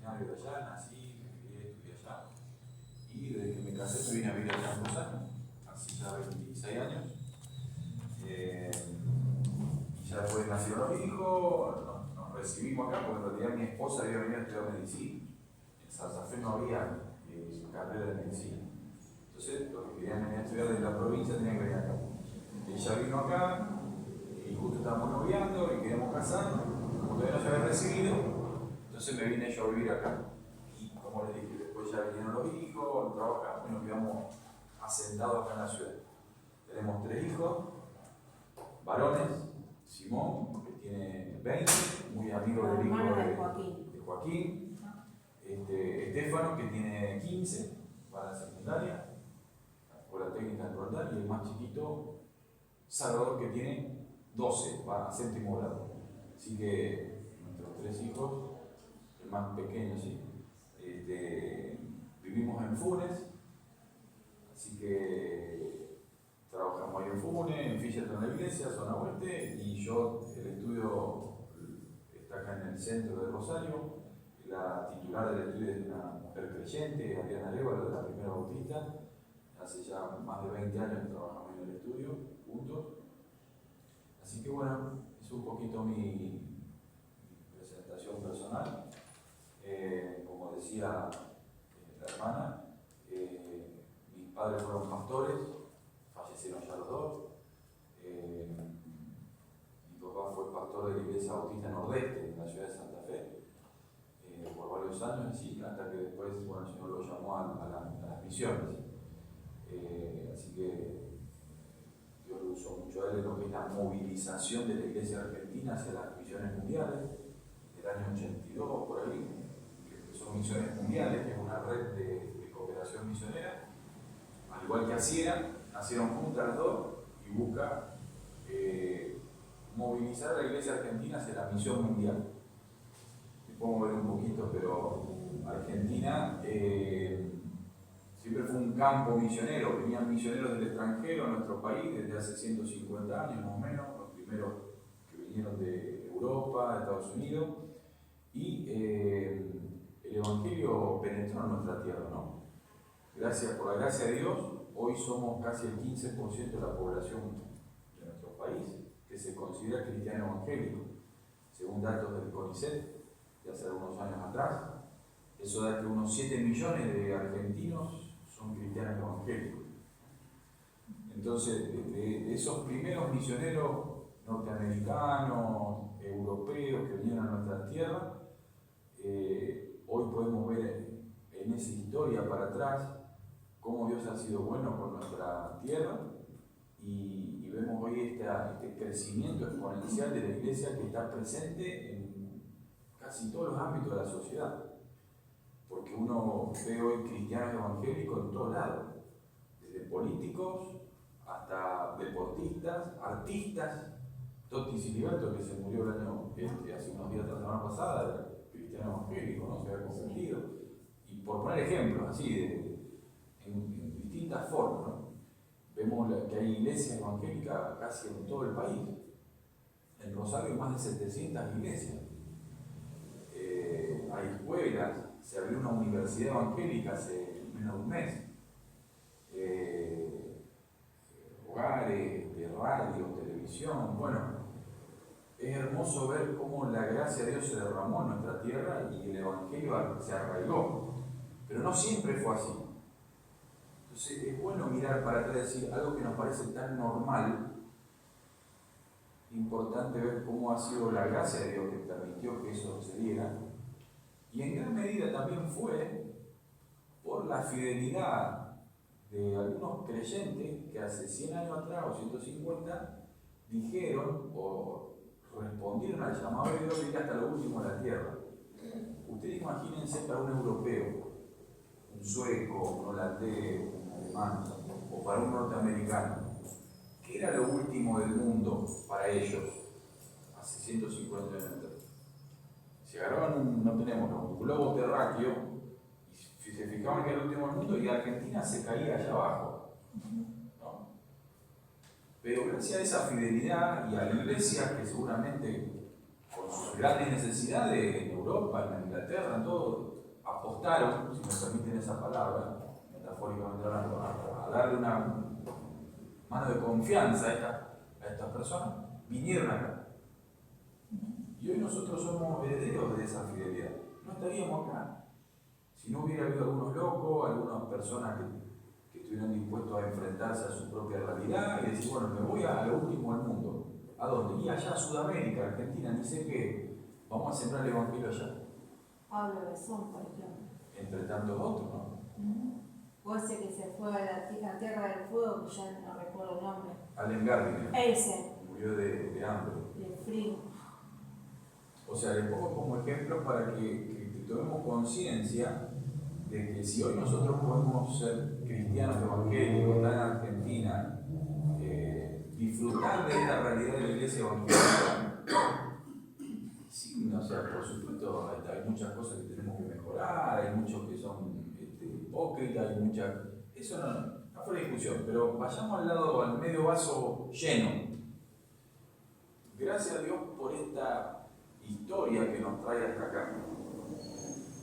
originario de allá, nací, me crié, estudié allá. Y desde que me casé me vine a vivir acá en Rosario, hace ya 26 años. Y ya después nacieron los hijos, nos recibimos acá, porque en realidad mi esposa había venido a estudiar medicina. En Santa Fe no había carrera de medicina. Entonces, los que querían venir a estudiar de la provincia tenían que venir acá. Ella vino acá, y justo estábamos noviando y queríamos casarnos, como todavía no se había recibido, entonces me vine yo a vivir acá. Y como les dije, después ya vinieron los hijos, trabajamos y nos quedamos asentados acá en la ciudad. Tenemos 3 hijos, varones, Simón, que tiene 20, muy amigo del hijo de Joaquín. Estefano, que tiene 15, va a la secundaria, la escuela técnica en Roldán, y el más chiquito, Salvador, que tiene 12, va a 7º grado. Así que nuestros 3 hijos, el más pequeño, sí, vivimos en Funes, así que trabajamos ahí en Funes, en Filletro en la iglesia, zona oeste, y yo, el estudio está acá en el centro de Rosario. La titular del estudio es una mujer creyente, Adriana Lévalo, de la Primera Bautista. Hace ya más de 20 años que trabajamos en el estudio juntos. Así que bueno, es un poquito mi presentación personal. Como decía la hermana, mis padres fueron pastores, fallecieron ya los dos. Mi papá fue pastor de la Iglesia Bautista Nordeste, en la ciudad de Santa Fe, por varios años, sí, hasta que después, bueno, el Señor lo llamó a las misiones. Así que Dios lo usó mucho a él en lo que es la movilización de la Iglesia Argentina hacia las misiones mundiales, del año 82, por ahí, que son misiones mundiales, que es una red de cooperación misionera, al igual que Asiera, nacieron juntas las dos y busca movilizar a la Iglesia Argentina hacia la misión mundial. Podemos ver un poquito, pero Argentina siempre fue un campo misionero. Venían misioneros del extranjero a nuestro país desde hace 150 años más o menos, los primeros que vinieron de Europa, de Estados Unidos, y el Evangelio penetró en nuestra tierra, ¿no? Por la gracia de Dios, hoy somos casi el 15% de la población de nuestro país que se considera cristiano evangélico, según datos del CONICET de hace algunos años atrás. Eso da que unos 7 millones de argentinos son cristianos evangélicos. Entonces, de esos primeros misioneros norteamericanos, europeos que vinieron a nuestra tierra, hoy podemos ver en esa historia para atrás cómo Dios ha sido bueno con nuestra tierra, y vemos hoy este crecimiento exponencial de la iglesia que está presente en casi todos los ámbitos de la sociedad, porque uno ve hoy cristianos evangélicos en todos lados, desde políticos hasta deportistas, artistas. Totti Siliberto, que se murió el año, hace unos días, la semana pasada, era cristiano evangélico, ¿no? Se había convertido. Y por poner ejemplos así, en distintas formas, ¿no? Vemos que hay iglesias evangélicas casi en todo el país. En Rosario hay más de 700 iglesias. Hay escuelas, se abrió una universidad evangélica hace menos de un mes. Hogares, de radio, televisión, bueno. Es hermoso ver cómo la gracia de Dios se derramó en nuestra tierra y el Evangelio se arraigó. Pero no siempre fue así. Entonces es bueno mirar para atrás y decir algo que nos parece tan normal. Importante ver cómo ha sido la gracia de Dios que permitió que eso sucediera. Y en gran medida también fue por la fidelidad de algunos creyentes que hace 100 años atrás o 150 dijeron o respondieron al llamado de Dios de ir hasta lo último de la tierra. Ustedes imagínense para un europeo, un sueco, un holandés, un alemán, o para un norteamericano, ¿qué era lo último del mundo para ellos hace 150 años atrás? Si agarraban no tenemos un globo terráqueo y se fijaban que era el último del mundo, y Argentina se caía allá abajo, ¿no? Pero gracias a esa fidelidad y a la iglesia, que seguramente con sus grandes necesidades en Europa, en Inglaterra, en todo, apostaron, si me permiten esa palabra, metafóricamente hablando, a darle una mano de confianza a estas personas, vinieron acá. Y hoy nosotros somos herederos de esa fidelidad. No estaríamos acá si no hubiera habido algunos locos, algunas personas que estuvieran dispuestos a enfrentarse a su propia realidad y decir, bueno, me voy a lo último del mundo. ¿A dónde? Y allá a Sudamérica, Argentina, ni sé qué. Vamos a sembrar el Evangelio allá. Pablo Besón, por ejemplo. Entre tantos otros, ¿no? O ese que se fue a la Tierra del Fuego, que ya no recuerdo el nombre. Allen Gardiner. Ese. Murió de hambre. De frío. O sea, le pongo como ejemplo para que tomemos conciencia de que si hoy nosotros podemos ser cristianos evangélicos, estar en Argentina, disfrutar de esta realidad de la iglesia evangélica, sí, o sea, por supuesto, hay muchas cosas que tenemos que mejorar, hay muchos que son hipócritas, hay muchas. Eso no fue discusión, pero vayamos al medio vaso lleno. Gracias a Dios por esta historia que nos trae hasta acá.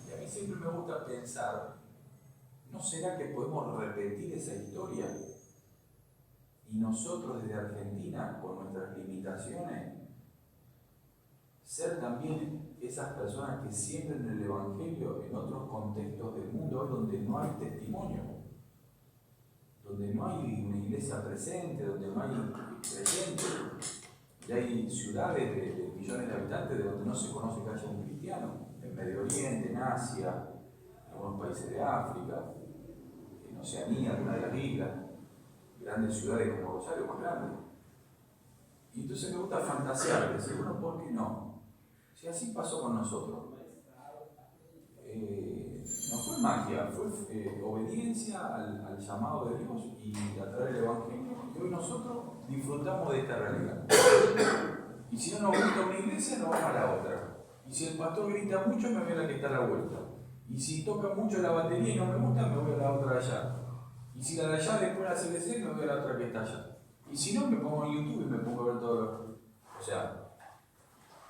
Y a mí siempre me gusta pensar, ¿no será que podemos repetir esa historia? Y nosotros desde Argentina, con nuestras limitaciones, ser también esas personas que siembren el Evangelio en otros contextos del mundo hoy donde no hay testimonio, donde no hay una iglesia presente, donde no hay creyentes. Y hay ciudades de millones de habitantes de donde no se conoce que haya un cristiano, en Medio Oriente, en Asia, en algunos países de África, en Oceanía, en una de las islas, grandes ciudades como Rosario más grandes. Y entonces me gusta fantasear, decir, bueno, ¿por qué no? Si así pasó con nosotros. No fue magia, fue obediencia al llamado de Dios y a traer el Evangelio. Y hoy nosotros disfrutamos de esta realidad. Y si no nos gusta una iglesia, nos vamos a la otra. Y si el pastor grita mucho, me voy a la que está a la vuelta. Y si toca mucho la batería y no me gusta, me voy a la otra de allá. Y si la de allá después la CBC, me voy a la otra que está allá. Y si no, me pongo en YouTube y me pongo a ver todo lo. O sea,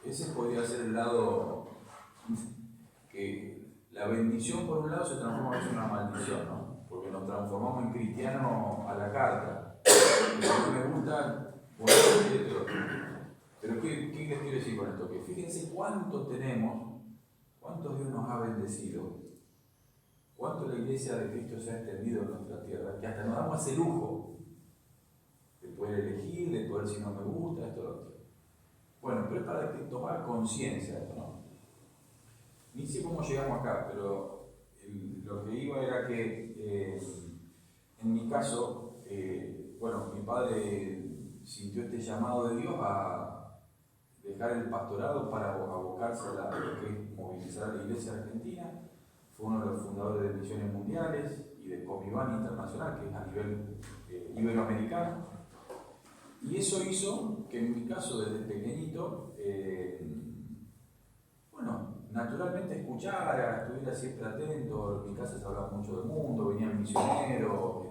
ese podría ser el lado que la bendición por un lado se transforma en una maldición, ¿no? Porque nos transformamos en cristianos a la carta. Y a mí me gusta, pero ¿qué les quiero decir con esto? Que fíjense cuánto tenemos, cuánto Dios nos ha bendecido, cuánto la iglesia de Cristo se ha extendido en nuestra tierra, que hasta nos damos ese lujo de poder elegir, de poder si no me gusta, esto, lo otro. Bueno, pero es para tomar conciencia de esto, ¿no? Ni sé cómo llegamos acá, pero lo que iba era que en mi caso, bueno, mi padre sintió este llamado de Dios a dejar el pastorado para abocarse a lo que es movilizar a la iglesia argentina. Fue uno de los fundadores de Misiones Mundiales y de Comiban Internacional, que es a nivel iberoamericano. Y eso hizo que en mi caso, desde pequeñito, bueno, naturalmente escuchara, estuviera siempre atento. En mi casa se hablaba mucho del mundo, venían misioneros,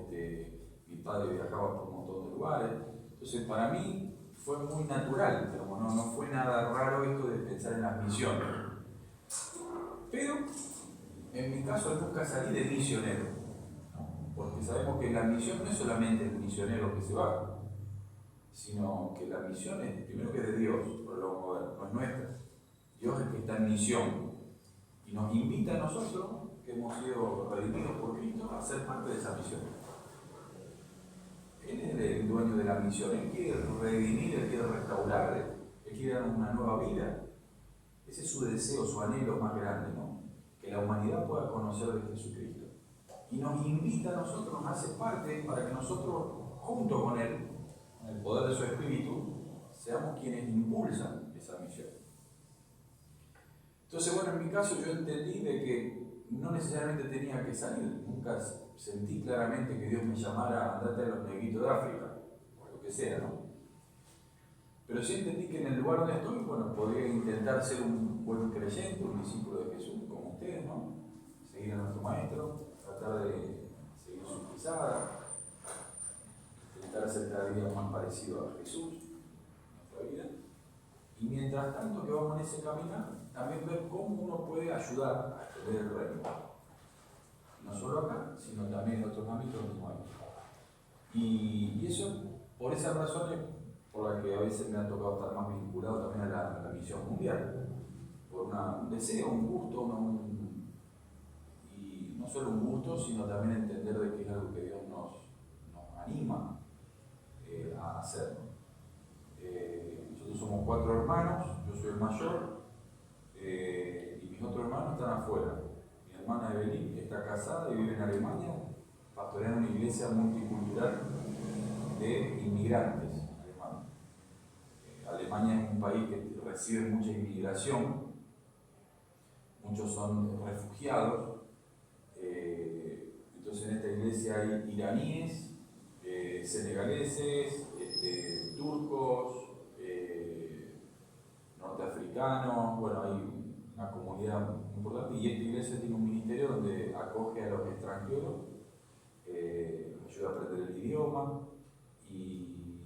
mi padre viajaba por un montón de lugares. Entonces, para mí fue muy natural, pero no fue nada raro esto de pensar en las misiones. Pero, en mi caso, nunca salí de misionero, ¿no? Porque sabemos que la misión no es solamente el misionero que se va, sino que la misión es, primero que de Dios, por lo moderno, no es nuestra. Dios es el que está en misión y nos invita a nosotros, que hemos sido redimidos por Cristo, a ser parte de esa misión. Él es el dueño de la misión, Él quiere redimir, Él quiere restaurar, Él quiere darnos una nueva vida. Ese es su deseo, su anhelo más grande, ¿no? Que la humanidad pueda conocer de Jesucristo. Y nos invita a nosotros, nos hace parte para que nosotros, junto con Él, con el poder de su Espíritu, seamos quienes impulsan esa misión. Entonces, bueno, en mi caso yo entendí de que no necesariamente tenía que salir. Nunca sentí claramente que Dios me llamara a andarte a los negritos de África, o lo que sea, ¿no? Pero sí entendí que en el lugar donde estoy, bueno, podría intentar ser un buen creyente, un discípulo de Jesús, como ustedes, ¿no? Seguir a nuestro Maestro, tratar de seguir sus pisadas, intentar ser cada día más parecido a Jesús en nuestra vida. Y Y mientras tanto que vamos en ese camino, también ver cómo uno puede ayudar a extender el reino. No solo acá, sino también en otros ámbitos donde no hay. Y eso, por esas razones, por las que a veces me ha tocado estar más vinculado también a la misión mundial. Por un deseo, un gusto, y no solo un gusto, sino también entender de que es algo que Dios nos anima a hacer. Nosotros somos 4 hermanos, yo soy el mayor, y mis otros hermanos están afuera. Mi hermana Evelyn está casada y vive en Alemania, pastorea en una iglesia multicultural de inmigrantes alemanes. Alemania es un país que recibe mucha inmigración, muchos son refugiados, entonces en esta iglesia hay iraníes, senegaleses, turcos, norteafricanos, bueno, hay una comunidad muy importante y esta iglesia tiene un ministerio donde acoge a los extranjeros, ayuda a aprender el idioma y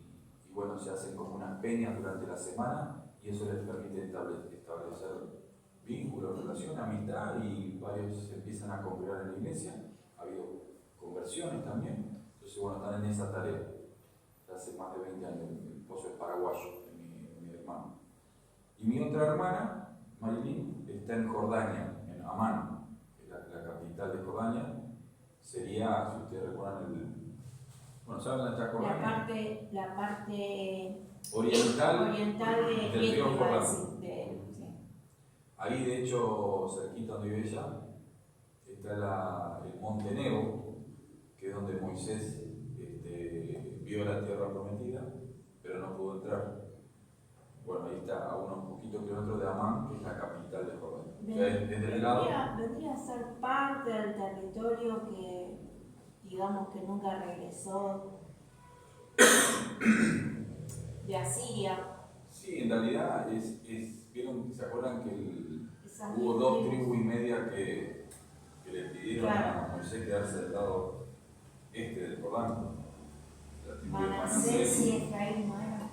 bueno, se hacen como unas peñas durante la semana y eso les permite establecer vínculos, relaciones, amistad y varios se empiezan a congregar en la iglesia. Ha habido conversiones también, entonces bueno, están en esa tarea. Hace más de 20 años, mi esposo es paraguayo, mi hermano. Y mi otra hermana, Marilyn, está en Jordania, en Amán, que es la capital de Jordania. Sería, si ustedes recuerdan, bueno, ¿saben dónde está Jordania? La parte oriental de del río Jordán. sí. Ahí, de hecho, cerquita donde vive ella, está el monte Nebo, que es donde Moisés vio la tierra prometida, pero no pudo entrar. Bueno, ahí está, a unos poquitos kilómetros de Amán, que es la capital de Jordania. O sea, desde el lado. Vendría a ser parte del territorio que, digamos, que nunca regresó de Asiria. Sí, en realidad ¿vieron? ¿Se acuerdan que hubo 2 tribus y media que le pidieron a Moisés quedarse del lado del Jordán? La tribu de Manasés y Efraín, bueno.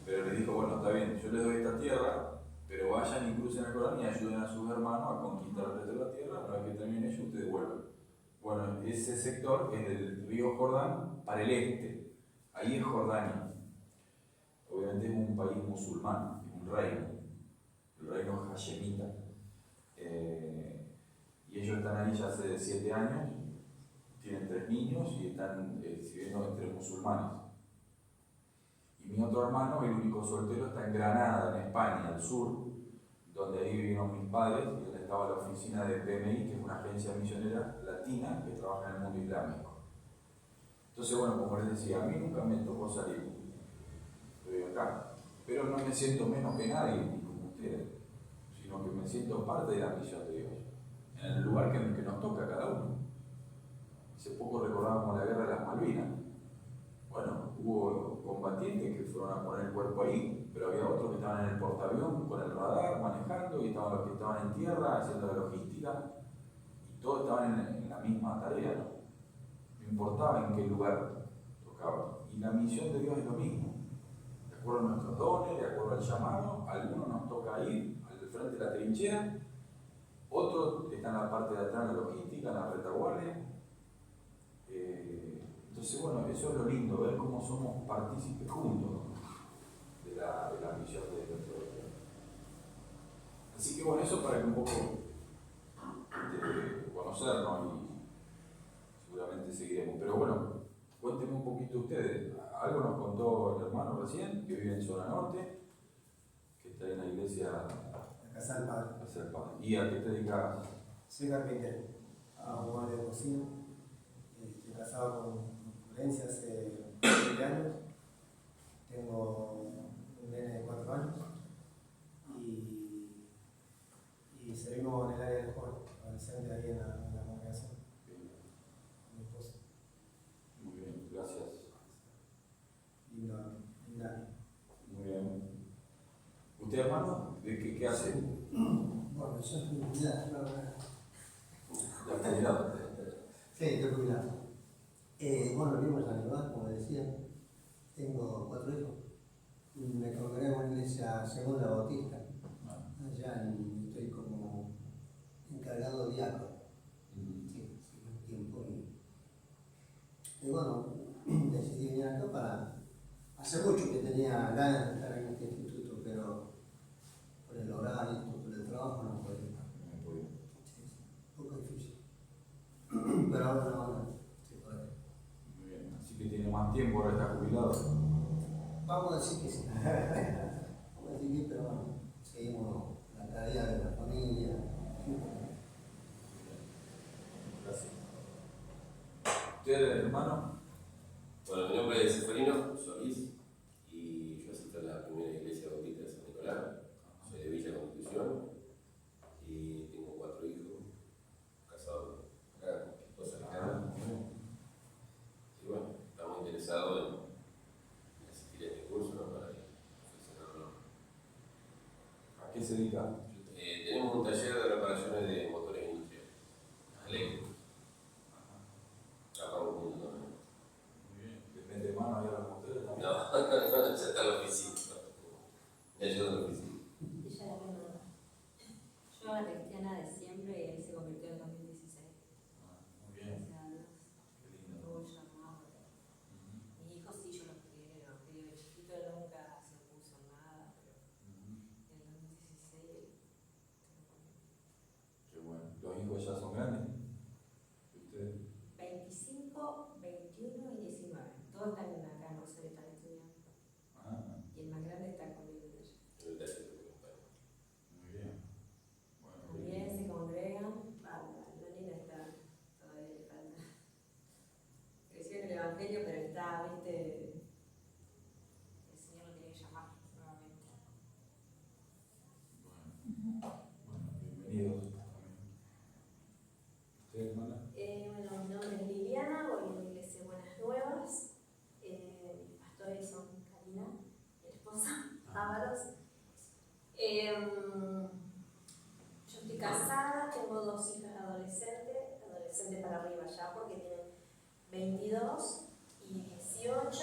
Pero le dijo, bueno, está bien, yo les doy esta tierra, pero vayan y crucen el Jordán y ayuden a sus hermanos a conquistar el resto de la tierra, una vez que terminen ellos, ustedes vuelvan. Bueno, ese sector es del río Jordán para el este, ahí es Jordania. Obviamente es un país musulmán, es un reino, el reino hashemita. Y ellos están ahí ya hace 7 años, tienen 3 niños y están viviendo entre musulmanes. Y mi otro hermano, el único soltero, está en Granada, en España, al sur, donde ahí vivieron mis padres y donde estaba la oficina de PMI, que es una agencia misionera latina que trabaja en el mundo islámico. Entonces, bueno, como les decía, a mí nunca me tocó salir, estoy acá, pero no me siento menos que nadie, ni como ustedes, sino que me siento parte de la misión de Dios, en el lugar que nos toca a cada uno. Hace poco recordábamos la guerra de las Malvinas. Bueno, hubo combatientes que fueron a poner el cuerpo ahí, pero había otros que estaban en el portaavión con el radar manejando y estaban los que estaban en tierra haciendo la logística y todos estaban en la misma tarea, ¿no? No importaba en qué lugar tocaba. Y la misión de Dios es lo mismo. De acuerdo a nuestros dones, de acuerdo al llamado, a algunos nos toca ir al frente de la trinchera, otros están en la parte de atrás en la logística, en la retaguardia. Entonces, bueno, eso es lo lindo, ver cómo somos partícipes juntos, ¿no? de la misión de nuestro Dios. Así que bueno, eso para que un poco conocernos y seguramente seguiremos. Pero bueno, cuéntenme un poquito ustedes. Algo nos contó el hermano recién, que vive en zona norte, que está en la iglesia La Casa del Padre. ¿Y a qué te dedicas? Soy carpintero, hago de cocina. Estoy casado con Florencia hace 20 años. Tengo un nene de 4 años y servimos en el área del joven, adolescente ahí en la congregación. Mi esposa. Muy bien, gracias. Linda. Muy bien. ¿Usted, hermano, qué hace? Bueno, yo soy jubilado, la verdad. ¿La actividad? Sí, estoy jubilado. Bueno, vivimos en la ciudad, como decía. Tengo 4 hijos. Me congrego en la iglesia Segunda Bautista. Ah, Allá estoy como encargado diácono. Sí, hace más tiempo. Y bueno, decidí venir acá para... Hace mucho que tenía ganas de estar en este instituto, pero por el horario, por el trabajo no podía. muy bien. Sí, sí, un poco difícil. Pero ahora se puede. Muy bien. Así que tiene más tiempo, ahora está jubilado. Vamos a decir que sí. Vamos a decir que, pero bueno, seguimos la tarea de la familia. Gracias. ¿Usted, hermano? Bueno, mi nombre es Seferino Solís y yo asisto a la primera iglesia bautista de San Nicolás. Soy de Villa Constitución y tengo 4 hijos, casado acá con mi esposa Alejandra. Y bueno, estamos interesados en asistir a este curso, ¿no? Para perfeccionarlo. ¿A qué se dedica? Tenemos un taller de reparaciones de motores industriales, eléctricos. Trabajamos juntos también. Muy bien. ¿Depende de mano ahí a los motores? No, ya está en la oficina. Me ayuda en la oficina. Ella era menor. Yo era cristiana de siempre y él se convirtió en 2016. Muy bien. 13 años. Qué lindo. Luego llamado. Mis hijos sí, yo los crié en el evangelio de chiquito, él nunca se opuso a nada, pero en el 2016 Qué bueno. ¿Los hijos ya son grandes? ¿Usted? 25, 21 y 19. Todos están acá en Rosario, están estudiando. Ah, Y el más grande está conmigo en ella. En el taller de acompaño. muy bien. Bueno, También se congregan. La nena está, todavía le falta. Creció en el evangelio, pero está, viste, el Señor lo tiene que llamar nuevamente. bueno, bienvenidos también. ¿Usted, hermana? Bueno, mi nombre es Liliana, voy a la iglesia Buenas Nuevas. Mis pastores son Karina, mi esposa, Ávaros. Yo estoy casada, tengo 2 hijas adolescentes para arriba ya, porque tienen 22 y 18.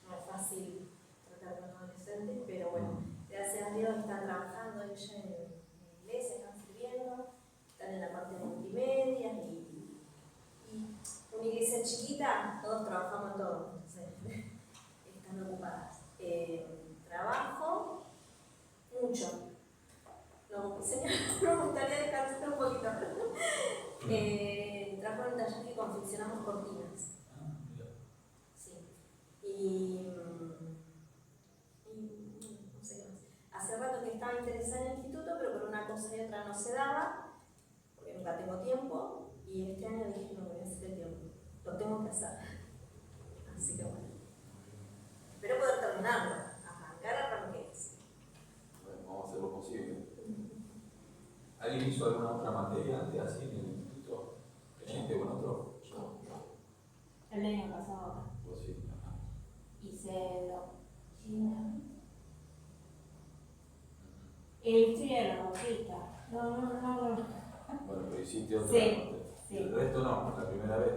No es fácil tratar con adolescentes, pero bueno, gracias a Dios están trabajando ellos en la iglesia, están sirviendo, están en la parte de multimedia y una iglesia chiquita, todos trabajamos en todo, entonces están ocupadas. Trabajo mucho. No, señor, me gustaría descansar un poquito. Trabajo en un taller que confeccionamos cortinas. Ah, mira. Sí. Y no sé qué más. Hace rato que estaba interesada en el instituto, pero por una cosa y otra no se daba, porque nunca tengo tiempo, y este año dije, no voy a hacer el tiempo, lo tengo que hacer. Así que bueno. Espero poder terminarlo, arranqué. Bueno, vamos a hacer lo posible. ¿Alguien hizo alguna otra materia antes así en el instituto? ¿Creyente o en otro? El año pasado Vos sí. Ajá. hice China. Historia de la Bautista. No. Bueno, pero hiciste otra Sí, parte. sí. El resto no, la primera vez.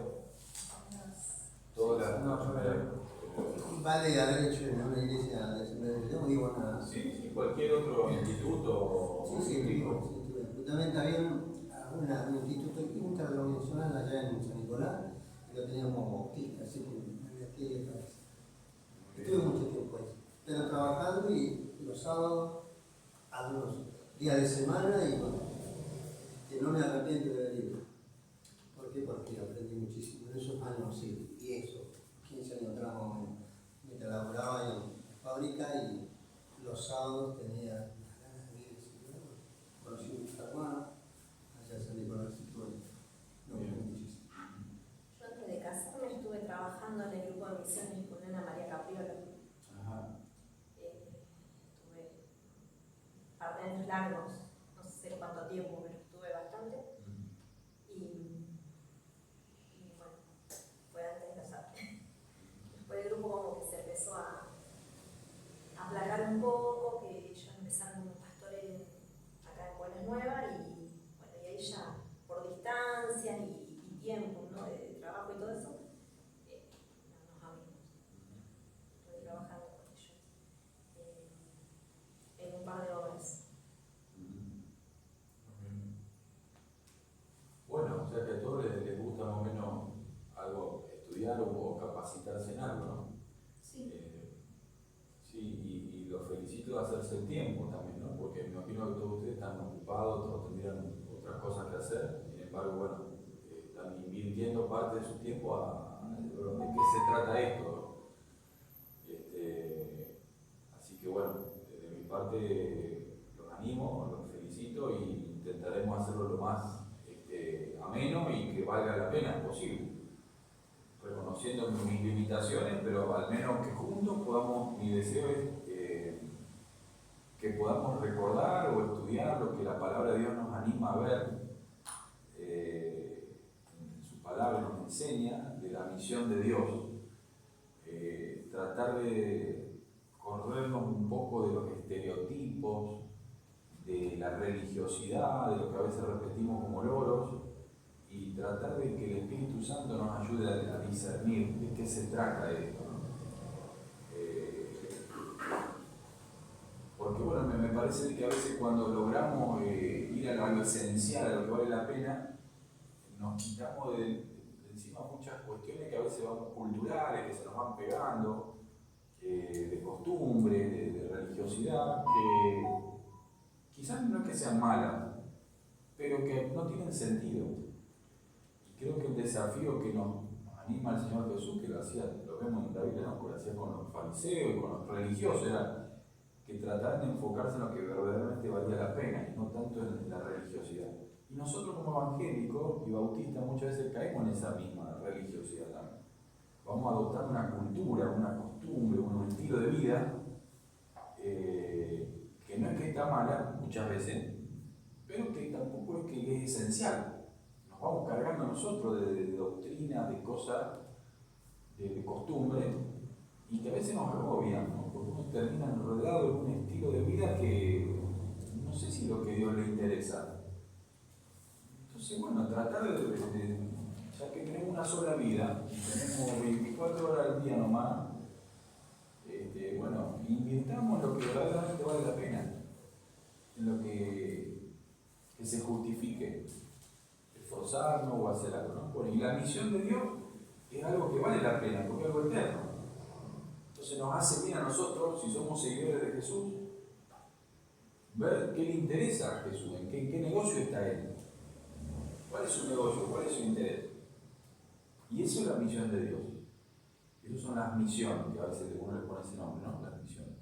Todas las No, primera vez. Vale haber hecho en una iglesia de Sembrero, digo nada. Sí, cualquier otro instituto. Sí, justamente había un instituto interdenominacional allá en San Nicolás y lo teníamos bautista, así que me metí ahí otra vez. Estuve mucho tiempo ahí, pero trabajando y los sábados, algunos días de semana y bueno, que no me arrepiento de haber ido. ¿Por qué? Porque aprendí muchísimo en esos años, sí, y eso, 15 años atrás más o menos. Mientras laboraba en la fábrica y los sábados tenía las ganas de ir al Señor. Conocí a mis hermanos, allá salí con el Señor. No, muchísimo. Yo antes de casarme estuve trabajando en el grupo de misiones con Ana María Capriola. Ajá. Estuve un par de años largos, no sé cuánto tiempo, pero estuve bastante. Y bueno, fue antes de casarme. Después el grupo como que se empezó a aplacar un poco, que ellos empezaron como pastores acá en Buenas Nuevas y bueno, y ahí ya por distancia y tiempo, ¿no? de trabajo y todo eso, no nos amigos. Estuve trabajando capacitarse en algo, ¿no? Sí. Sí, y los felicito de hacerse el tiempo también, ¿no? Porque me imagino que todos ustedes están ocupados, todos tendrían otras cosas que hacer, sin embargo, bueno, están invirtiendo parte de su tiempo ¿de qué se trata esto? Así que bueno, de mi parte los animo, los felicito y intentaremos hacerlo lo más ameno y que valga la pena posible, reconociendo mis limitaciones, pero al menos que juntos podamos, mi deseo es que podamos recordar o estudiar lo que la palabra de Dios nos anima a ver, su palabra nos enseña de la misión de Dios, tratar de corrernos un poco de los estereotipos, de la religiosidad, de lo que a veces repetimos como loros, y tratar de que el Espíritu Santo nos ayude a discernir de qué se trata esto, ¿no? Porque bueno, me parece que a veces cuando logramos ir a lo esencial, a lo que vale la pena, nos quitamos de encima muchas cuestiones que a veces van culturales, que se nos van pegando, de costumbre, de religiosidad, que quizás no es que sean malas, pero que no tienen sentido. Y creo que el desafío que nos anima el Señor Jesús, que lo vemos en la Biblia, ¿no? Que lo hacía con los fariseos y con los religiosos, era que trataran de enfocarse en lo que verdaderamente valía la pena y no tanto en la religiosidad. Y nosotros como evangélicos y bautistas muchas veces caemos en esa misma religiosidad también. Vamos a adoptar una cultura, una costumbre, un estilo de vida que no es que está mala muchas veces, pero que tampoco es que es esencial. Nos vamos cargando nosotros de doctrinas, de cosas, de costumbres, y que a veces nos agobian, ¿no? Porque uno termina enredado en un estilo de vida que no sé si es lo que a Dios le interesa. Entonces, bueno, tratar ya que tenemos una sola vida, y tenemos 24 horas al día nomás, bueno, invirtamos lo que verdaderamente vale la pena, en lo que se justifique, esforzarnos o hacer algo, ¿no? Bueno, y la misión de Dios es algo que vale la pena, porque es algo eterno. Entonces nos hace bien a nosotros, si somos seguidores de Jesús, ver qué le interesa a Jesús, en qué negocio está Él. ¿Cuál es su negocio? ¿Cuál es su interés? Y eso es la misión de Dios. Esas son las misiones, que a veces uno le pone ese nombre, ¿no? Las misiones.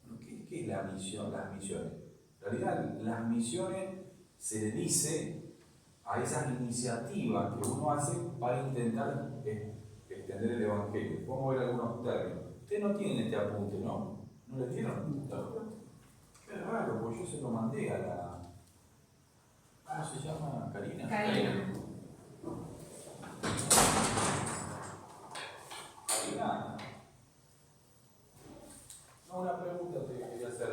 Bueno, ¿qué es la misión? Las misiones. En realidad, las misiones se le dice a esas iniciativas que uno hace para intentar extender el Evangelio. Vamos a ver algunos términos. Usted no tiene este apunte, ¿no? ¿No le dieron? Qué raro, pues yo se lo mandé a la... ¿Cómo se llama? ¿Karina? Karina. Karina. No, una pregunta te quería hacer.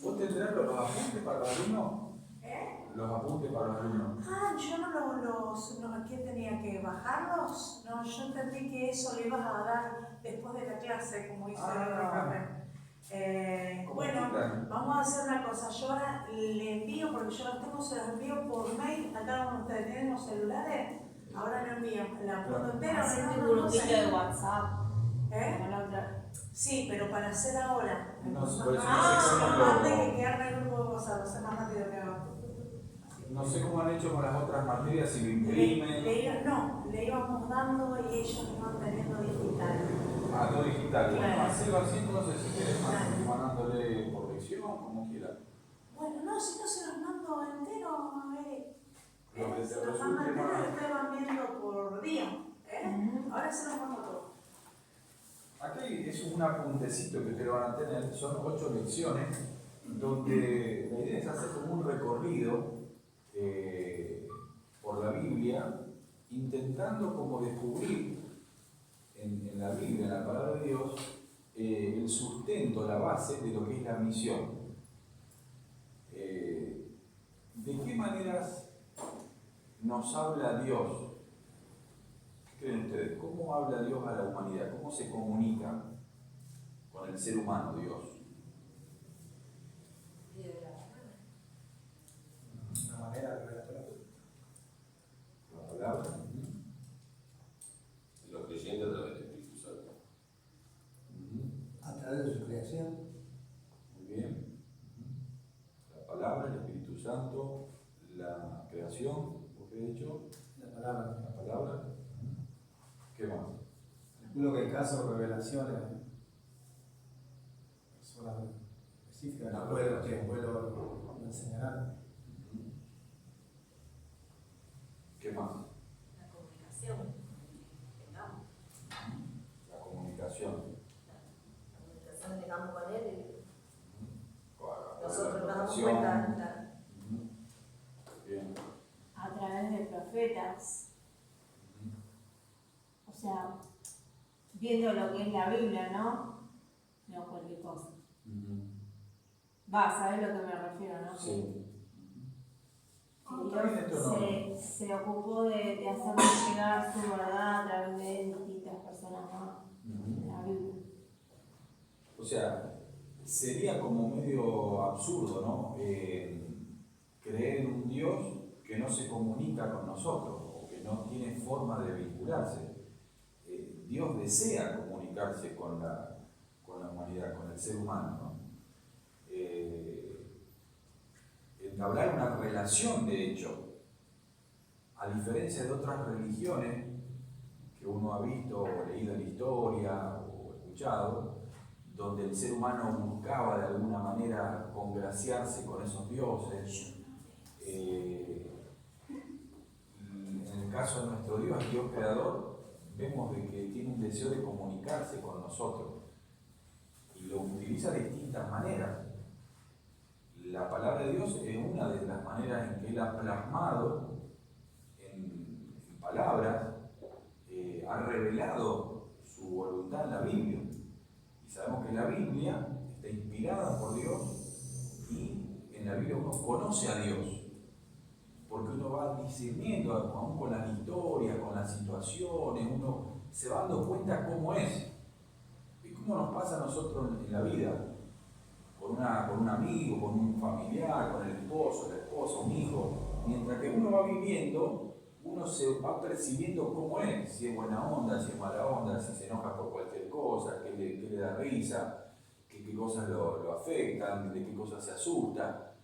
¿Vos tendrás los apuntes para los alumnos? Los apuntes para los alumnos. Ah, yo no, ¿qué tenía que bajarlos? No, yo entendí que eso le ibas a dar después de la clase, como dice el profe. Bueno, vamos a hacer una cosa. Yo ahora le envío, porque yo los tengo, se los envío por mail a cada uno de ustedes. ¿Tienen los celulares? Ahora lo envío. La apunto entero. Hacete un grupito de WhatsApp. ¿Eh? Con la otra. Sí, pero para hacer ahora. No, por eso no sé Antes cómo que quedarme en el grupo de WhatsApp, lo sé más rápido que hago. no sé cómo han hecho con las otras materias, si lo imprimen. Le íbamos dando y ellos lo iban teniendo digital. Ah, no digital. Claro. Hacelo así, entonces, si querés, mandándole por lección, como quiera. Bueno, no, si no se los mando entero, a ver. Lo que te Se los mando resulte entero y más. ustedes van viendo por día. Ahora se los mando todo. Aquí es un apuntecito que ustedes van a tener, son 8 lecciones, donde la idea es hacer como un recorrido por la Biblia, intentando como descubrir en la Biblia, en la palabra de Dios, el sustento, la base de lo que es la misión. ¿De qué maneras nos habla Dios? ¿Qué creen ustedes? ¿Cómo habla Dios a la humanidad? ¿Cómo se comunica con el ser humano Dios? Una manera revelatoria. través de su creación. Muy bien. La palabra, el Espíritu Santo, la creación, ¿por qué he dicho? La palabra. La palabra. ¿Qué más? Lo que el caso revelaciones, personas específicas, que después lo enseñarán. ¿Qué más? La comunicación que tengamos. La comunicación. La comunicación que tengamos con él y La nosotros nos damos relación. cuenta. Claro. Bien. A través de profetas. O sea, viendo lo que es la Biblia, ¿no? No cualquier cosa. Va, ¿sabes lo que me refiero, no? Sí. Que Está bien, esto no. se ocupó de hacernos llegar su verdad a través de distintas personas, ¿no? En la Biblia. O sea, sería como medio absurdo, ¿no? Creer en un Dios que no se comunica con nosotros o que no tiene forma de vincularse. Dios desea comunicarse con la humanidad, con el ser humano, ¿no? Entablar una relación, de hecho, a diferencia de otras religiones que uno ha visto o leído en historia o escuchado, donde el ser humano buscaba de alguna manera congraciarse con esos dioses. En el caso de nuestro Dios, Dios creador, vemos de que tiene un deseo de comunicarse con nosotros y lo utiliza de distintas maneras. La palabra de Dios es una de las maneras en que Él ha plasmado en palabras, ha revelado su voluntad en la Biblia. Y sabemos que la Biblia está inspirada por Dios y en la Biblia uno conoce a Dios, porque uno va discerniendo, aún con las historias, con las situaciones, uno se va dando cuenta cómo es y cómo nos pasa a nosotros en la vida. Con un amigo, con un familiar, con el esposo, la esposa, un hijo. Mientras que uno va viviendo, uno se va percibiendo cómo es, si es buena onda, si es mala onda, si se enoja por cualquier cosa, qué le da risa, qué cosas lo afectan, de qué cosas se asusta.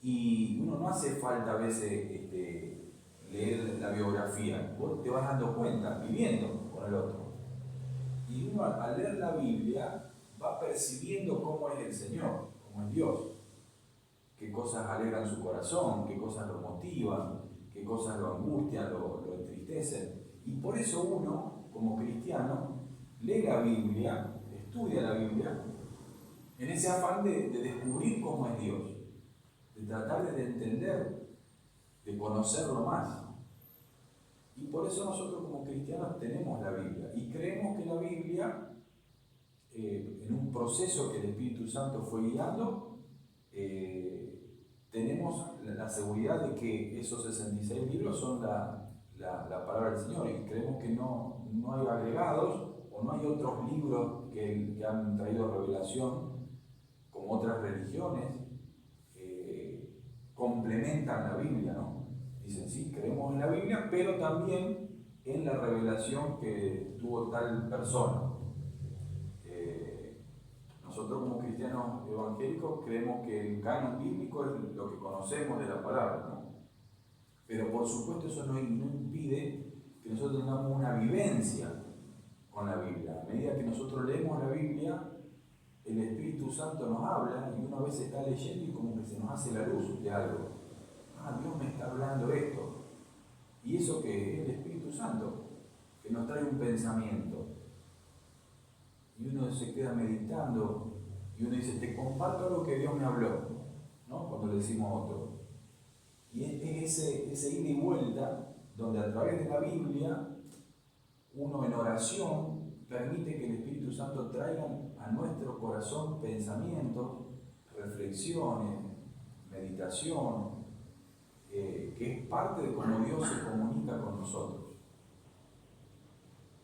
Y uno no hace falta a veces leer la biografía, vos te vas dando cuenta, viviendo con el otro. Y uno al leer la Biblia va percibiendo cómo es el Señor, cómo es Dios, qué cosas alegran su corazón, qué cosas lo motivan, qué cosas lo angustian, lo entristecen. Y por eso uno, como cristiano, lee la Biblia, estudia la Biblia, en ese afán de descubrir cómo es Dios, de tratar de entender, de conocerlo más. Y por eso nosotros como cristianos tenemos la Biblia y creemos que la Biblia, en un proceso que el Espíritu Santo fue guiando, tenemos la seguridad de que esos 66 libros son la palabra del Señor y creemos que no hay agregados o no hay otros libros que han traído revelación como otras religiones complementan la Biblia, ¿no? Dicen, sí, creemos en la Biblia, pero también en la revelación que tuvo tal persona. Nosotros como cristianos evangélicos creemos que el canon bíblico es lo que conocemos de la palabra, ¿no? Pero por supuesto eso no impide que nosotros tengamos una vivencia con la Biblia. A medida que nosotros leemos la Biblia, el Espíritu Santo nos habla y uno a veces está leyendo y como que se nos hace la luz de algo. Ah, Dios me está hablando esto. Y eso que es el Espíritu Santo, que nos trae un pensamiento. Y uno se queda meditando y uno dice, te comparto lo que Dios me habló, ¿no? Cuando le decimos a otro. Y es ese ida y vuelta donde a través de la Biblia uno en oración permite que el Espíritu Santo traiga a nuestro corazón pensamientos, reflexiones, meditación, que es parte de cómo Dios se comunica con nosotros.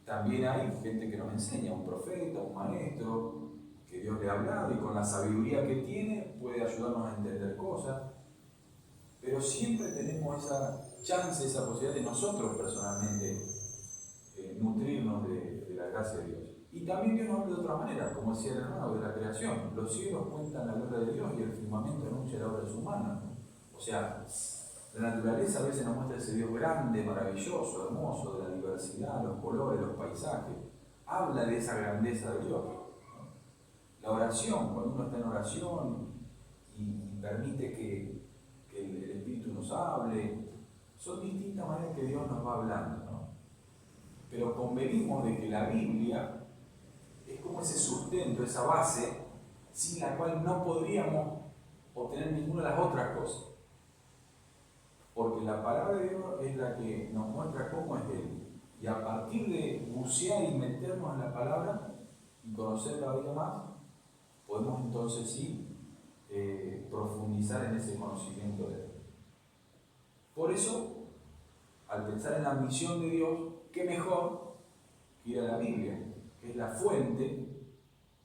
También hay gente que nos enseña, un profeta, un maestro, que Dios le ha hablado y con la sabiduría que tiene puede ayudarnos a entender cosas, pero siempre tenemos esa chance, esa posibilidad de nosotros personalmente nutrirnos de la gracia de Dios. Y también Dios nos habla de otra manera, como decía el hermano, de la creación. Los cielos cuentan la gloria de Dios y el firmamento anuncia la obra de su mano. O sea, la naturaleza a veces nos muestra ese Dios grande, maravilloso, hermoso, de la diversidad, los colores, los paisajes. Habla de esa grandeza de Dios. La oración, cuando uno está en oración y permite que el Espíritu nos hable, son distintas maneras que Dios nos va hablando, ¿no? Pero convenimos de que la Biblia es como ese sustento, esa base, sin la cual no podríamos obtener ninguna de las otras cosas. Porque la palabra de Dios es la que nos muestra cómo es Él. Y a partir de bucear y meternos en la palabra y conocer la vida más, podemos entonces sí profundizar en ese conocimiento de Él. Por eso, al pensar en la misión de Dios, qué mejor que ir a la Biblia, que es la fuente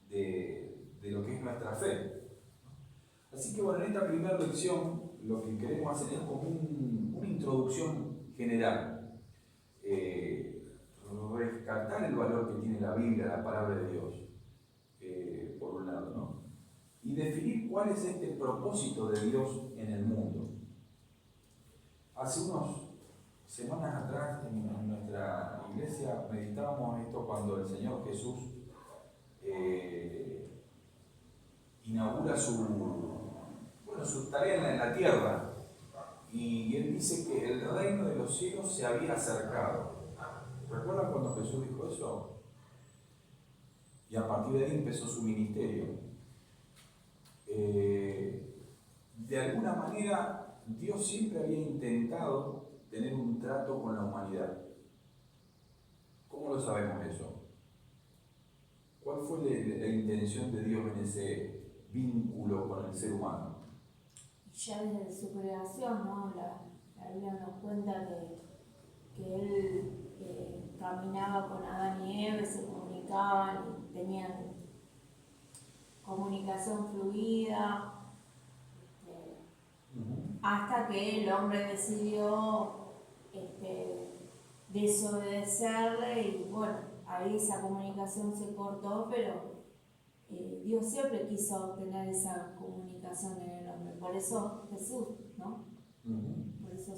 de lo que es nuestra fe. Así que bueno, en esta primera lección lo que queremos hacer es como una introducción general. Rescatar el valor que tiene la Biblia, la palabra de Dios, por un lado, ¿no? Y definir cuál es este propósito de Dios en el mundo. Hace unas semanas atrás en nuestra iglesia meditábamos esto cuando el Señor Jesús inaugura su tarea en la tierra, y Él dice que el reino de los cielos se había acercado. ¿Recuerdan cuando Jesús dijo eso? Y a partir de ahí empezó su ministerio. De alguna manera, Dios siempre había intentado tener un trato con la humanidad. ¿Cómo lo sabemos eso? ¿Cuál fue la intención de Dios en ese vínculo con el ser humano? Ya desde su creación, ¿no? La Biblia nos cuenta que Él caminaba con Adán y Eva, se comunicaban y tenían comunicación fluida, hasta que el hombre decidió desobedecerle y bueno, ahí esa comunicación se cortó, pero Dios siempre quiso tener esa comunicación en el hombre, por eso Jesús, ¿no? Por eso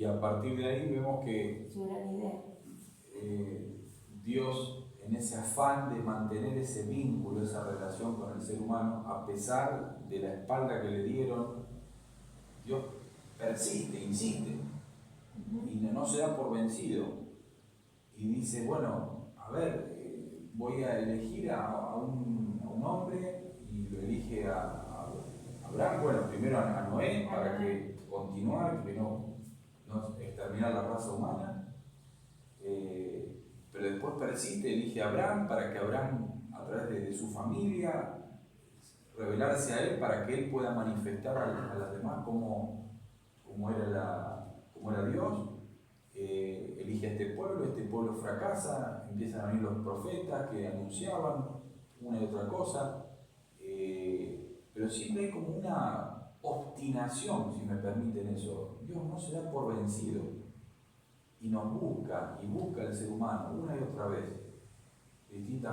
Y a partir de ahí vemos que su gran idea. Dios, en ese afán de mantener ese vínculo, esa relación con el ser humano, a pesar de la espalda que le dieron, Dios persiste, insiste, y no se da por vencido. Y dice, bueno, a ver, voy a elegir a un hombre, y lo elige a Abraham, bueno, primero a Noé, para que continuar, que no exterminar la raza humana, pero después persiste, elige a Abraham para que Abraham, a través de su familia, revelarse a él para que él pueda manifestar a las demás cómo era Dios. Elige a este pueblo fracasa, empiezan a venir los profetas que anunciaban una y otra cosa, pero siempre hay como una obstinación, si me permiten eso. Dios no se da por vencido y nos busca, y busca al ser humano una y otra vez, de distintas